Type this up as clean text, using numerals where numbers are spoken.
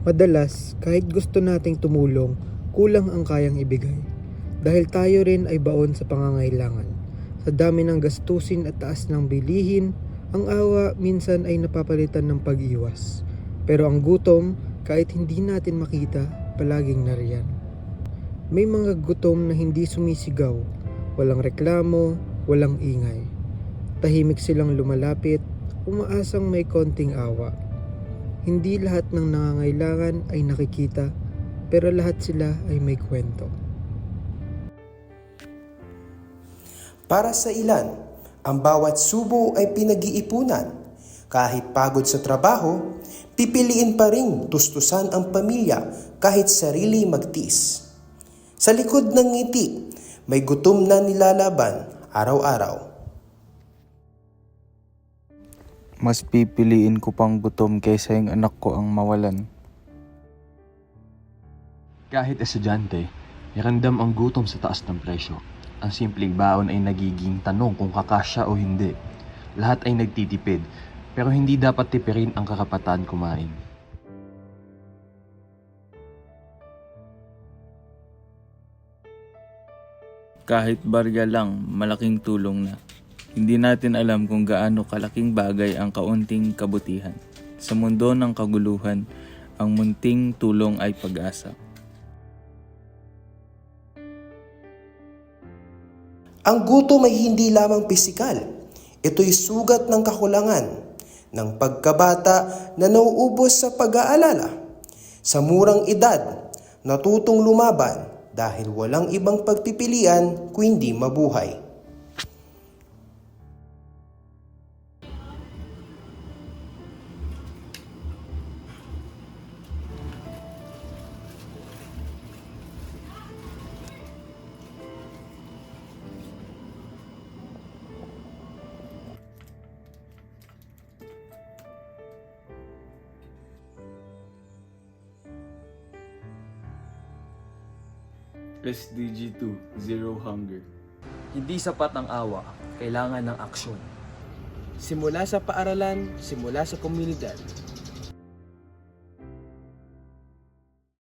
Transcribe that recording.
Madalas, kahit gusto nating tumulong, kulang ang kayang ibigay. Dahil tayo rin ay baon sa pangangailangan. Sa dami ng gastusin at taas ng bilihin, ang awa minsan ay napapalitan ng pag-iwas. Pero ang gutom, kahit hindi natin makita, palaging nariyan. May mga gutom na hindi sumisigaw, walang reklamo, walang ingay. Tahimik silang lumalapit, umaasang may konting awa. Hindi lahat ng nangangailangan ay nakikita, pero lahat sila ay may kwento. Para sa ilan, ang bawat subo ay pinag-iipunan. Kahit pagod sa trabaho, pipiliin pa ring tustusan ang pamilya kahit sarili magtiis. Sa likod ng ngiti, may gutom na nilalaban araw-araw. Mas pipiliin ko pang gutom kaysa yung anak ko ang mawalan. Kahit estudyante, iramdam ang gutom sa taas ng presyo. Ang simpleng baon ay nagiging tanong kung kakasya o hindi. Lahat ay nagtitipid, pero hindi dapat tipirin ang karapatan kumain. Kahit barya lang, malaking tulong na. Hindi natin alam kung gaano kalaking bagay ang kaunting kabutihan. Sa mundo ng kaguluhan, ang munting tulong ay pag-asa. Ang gutom ay hindi lamang pisikal. Ito'y sugat ng kakulangan, ng pagkabata na nauubos sa pag-aalala. Sa murang edad, natutong lumaban dahil walang ibang pagpipilian kundi mabuhay. SDG 2, Zero Hunger. Hindi sapat ang awa, kailangan ng aksyon. Simula sa paaralan, simula sa komunidad,